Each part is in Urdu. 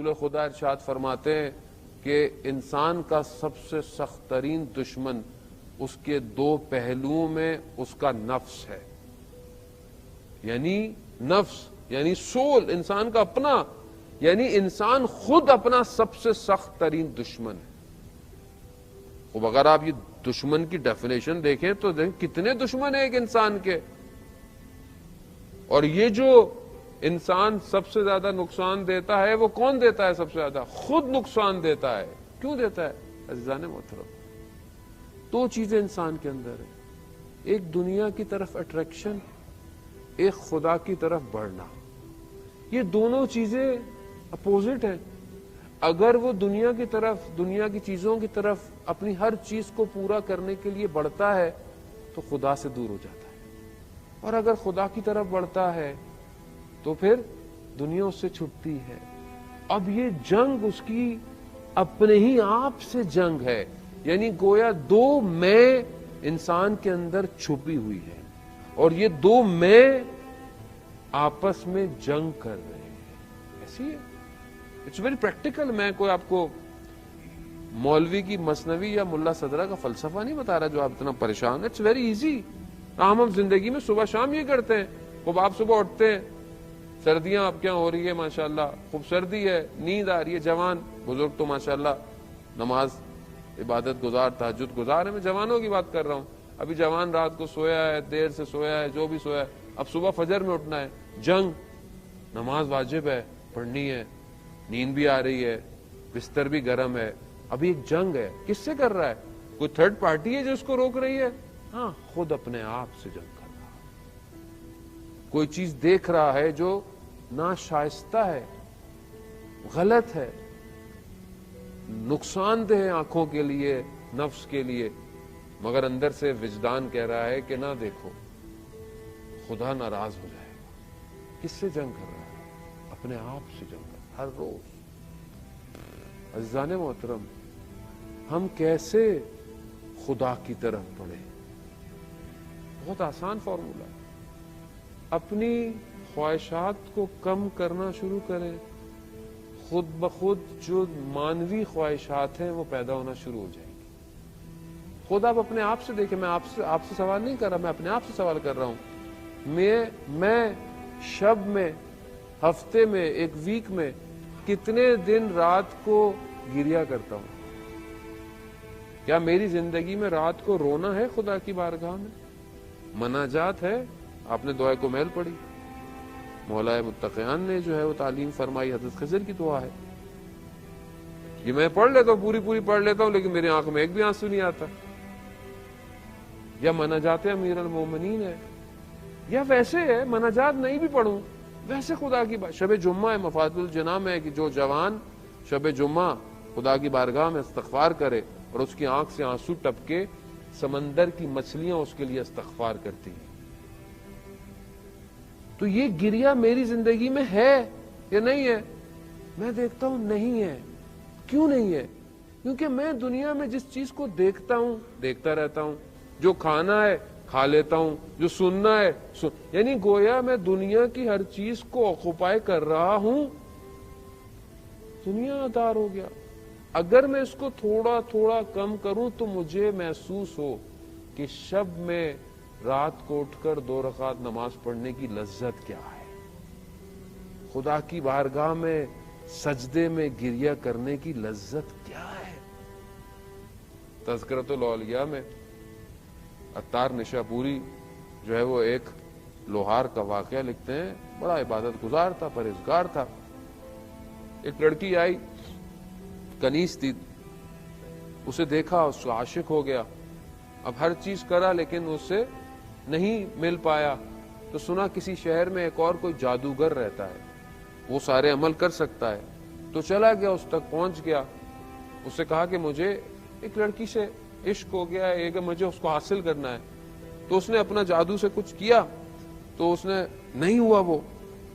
رسول خدا ارشاد فرماتے ہیں کہ انسان کا سب سے سخت ترین دشمن اس کے دو پہلوؤں میں اس کا نفس ہے. یعنی نفس یعنی سول، انسان کا اپنا، یعنی انسان خود اپنا سب سے سخت ترین دشمن ہے. اب اگر آپ یہ دشمن کی ڈیفینیشن دیکھیں تو دیکھیں کتنے دشمن ہیں ایک انسان کے. اور یہ جو انسان سب سے زیادہ نقصان دیتا ہے وہ کون دیتا ہے؟ سب سے زیادہ خود نقصان دیتا ہے. کیوں دیتا ہے عزیزان محترم؟ دو چیزیں انسان کے اندر ہیں، ایک دنیا کی طرف اٹریکشن، ایک خدا کی طرف بڑھنا. یہ دونوں چیزیں اپوزٹ ہیں. اگر وہ دنیا کی طرف، دنیا کی چیزوں کی طرف اپنی ہر چیز کو پورا کرنے کے لیے بڑھتا ہے تو خدا سے دور ہو جاتا ہے، اور اگر خدا کی طرف بڑھتا ہے تو پھر دنیا اس سے چھٹتی ہے. اب یہ جنگ اس کی اپنے ہی آپ سے جنگ ہے، یعنی گویا دو میں انسان کے اندر چھپی ہوئی ہے، اور یہ دو میں آپس میں جنگ کر رہے ہیں. ایسی ہے، اٹس ویری پریکٹیکل. میں کوئی آپ کو مولوی کی مثنوی یا ملا صدرہ کا فلسفہ نہیں بتا رہا جو آپ اتنا پریشان. It's very easy. ہم زندگی میں صبح شام یہ کرتے ہیں. خوب آپ صبح اٹھتے ہیں، سردیاں آپ کے یہاں ہو رہی ہے ماشاءاللہ، خوب سردی ہے، نیند آ رہی ہے. جوان بزرگ تو ماشاءاللہ نماز عبادت گزار، تہجد گزار ہے. میں جوانوں کی بات کر رہا ہوں. ابھی جوان رات کو سویا ہے، دیر سے سویا ہے، جو بھی سویا ہے، اب صبح فجر میں اٹھنا ہے. جنگ، نماز واجب ہے، پڑھنی ہے، نیند بھی آ رہی ہے، بستر بھی گرم ہے. ابھی ایک جنگ ہے. کس سے کر رہا ہے؟ کوئی تھرڈ پارٹی ہے جو اس کو روک رہی ہے؟ ہاں، خود اپنے آپ سے جنگ کر رہا ہے. کوئی چیز دیکھ رہا ہے جو ناشائستہ ہے، غلط ہے، نقصان دہ ہے آنکھوں کے لیے، نفس کے لیے، مگر اندر سے وجدان کہہ رہا ہے کہ نہ دیکھو، خدا ناراض ہو جائے گا. کس سے جنگ کر رہا ہے؟ اپنے آپ سے جنگ کر رہا ہے ہر روز. عزیزان محترم، ہم کیسے خدا کی طرف بڑھیں؟ بہت آسان فارمولا ہے. اپنی خواہشات کو کم کرنا شروع کریں. خود بخود جو مانوی خواہشات ہیں وہ پیدا ہونا شروع ہو جائیں گی. خود آپ اپنے آپ سے دیکھیں. میں آپ سے سوال نہیں کر رہا، میں اپنے آپ سے سوال کر رہا ہوں. میں شب میں، ہفتے میں، ایک ویک میں کتنے دن رات کو گریا کرتا ہوں؟ کیا میری زندگی میں رات کو رونا ہے خدا کی بارگاہ میں؟ مناجات ہے؟ آپ نے دعائے کو محل پڑھی، مولا متقیان نے جو ہے وہ تعلیم فرمائی، حضرت خضر کی دعا ہے. یہ میں پڑھ لیتا ہوں، پوری پڑھ لیتا ہوں، لیکن میری آنکھ میں ایک بھی آنسو نہیں آتا. یا مناجات امیر المومنین ہے، یا ویسے ہے مناجات نہیں بھی پڑھوں ویسے خدا کی شب جمعہ ہے، مفاتح الجناح میں ہے کہ جو جوان شب جمعہ خدا کی بارگاہ میں استغفار کرے اور اس کی آنکھ سے آنسو ٹپکے، سمندر کی مچھلیاں اس کے لیے استغفار کرتی ہیں. تو یہ گریا میری زندگی میں ہے یا نہیں ہے؟ میں دیکھتا ہوں نہیں ہے. کیوں نہیں ہے؟ کیونکہ میں دنیا میں جس چیز کو دیکھتا ہوں دیکھتا رہتا ہوں. جو کھانا ہے کھا لیتا ہوں، جو سننا ہے یعنی گویا میں دنیا کی ہر چیز کو آکوپائی کر رہا ہوں. دنیا دار ہو گیا. اگر میں اس کو تھوڑا تھوڑا کم کروں تو مجھے محسوس ہو کہ شب میں رات کو اٹھ کر 2 رکعت نماز پڑھنے کی لذت کیا ہے، خدا کی بارگاہ میں سجدے میں گریہ کرنے کی لذت کیا ہے. تذکرۃ الاولیاء میں عطار نشاپوری جو ہے وہ ایک لوہار کا واقعہ لکھتے ہیں. بڑا عبادت گزار تھا، پرہیزگار تھا. ایک لڑکی آئی، کنیز تھی، اسے دیکھا، اس کو عاشق ہو گیا. اب ہر چیز کرا لیکن اس سے نہیں مل پایا. تو سنا کسی شہر میں ایک اور کوئی جادوگر رہتا ہے، وہ سارے عمل کر سکتا ہے. تو چلا گیا، اس تک پہنچ گیا. اس سے کہا کہ مجھے ایک لڑکی سے عشق ہو گیا ہے کہ مجھے اس کو حاصل کرنا ہے. تو اس نے اپنا جادو سے کچھ کیا تو اس نے نہیں ہوا. وہ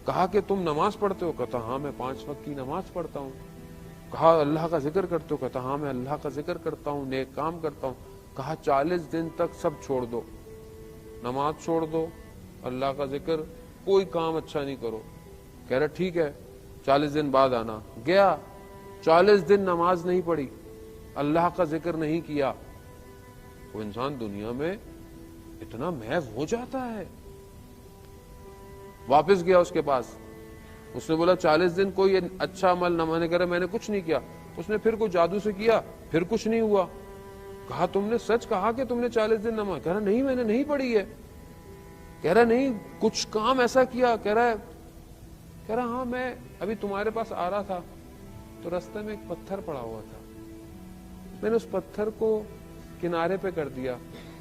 کہا کہ تم نماز پڑھتے ہو؟ کہتا ہاں میں 5 وقت کی نماز پڑھتا ہوں. کہا اللہ کا ذکر کرتے ہو؟ کہتا ہاں میں اللہ کا ذکر کرتا ہوں، نیک کام کرتا ہوں. کہا 40 دن تک سب چھوڑ دو، نماز چھوڑ دو، اللہ کا ذکر، کوئی کام اچھا نہیں کرو. کہہ رہا ٹھیک ہے. 40 دن بعد آنا. گیا 40 دن نماز نہیں پڑھی, اللہ کا ذکر نہیں کیا. وہ انسان دنیا میں اتنا محض ہو جاتا ہے. واپس گیا اس کے پاس, اس نے بولا 40 دن کوئی اچھا عمل نہ, میں نے کچھ نہیں کیا. اس نے پھر کوئی جادو سے کیا, پھر کچھ نہیں ہوا. کہا تم نے سچ کہا کہ تم نے 40 دن نماز؟ کہہ رہا نہیں میں نے نہیں پڑھی ہے. کہہ رہا نہیں کچھ کام ایسا کیا؟ کہہ رہا ہاں میں ابھی تمہارے پاس آ رہا تھا تو رستے میں ایک پتھر پڑا ہوا تھا, میں نے اس پتھر کو کنارے پہ کر دیا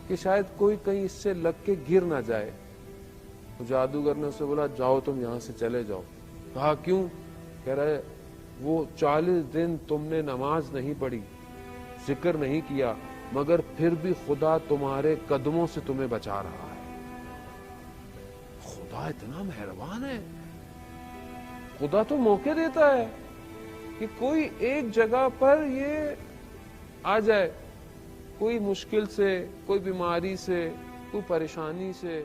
کہ شاید کوئی کہیں اس سے لگ کے گر نہ جائے. تو جادوگر نے اسے بولا جاؤ تم یہاں سے چلے جاؤ. کہا کیوں؟ کہہ رہا ہے وہ 40 دن تم نے نماز نہیں پڑھی, ذکر نہیں کیا, مگر پھر بھی خدا تمہارے قدموں سے تمہیں بچا رہا ہے. خدا اتنا مہربان ہے. خدا تو موقع دیتا ہے کہ کوئی ایک جگہ پر یہ آ جائے, کوئی مشکل سے, کوئی بیماری سے, کوئی پریشانی سے,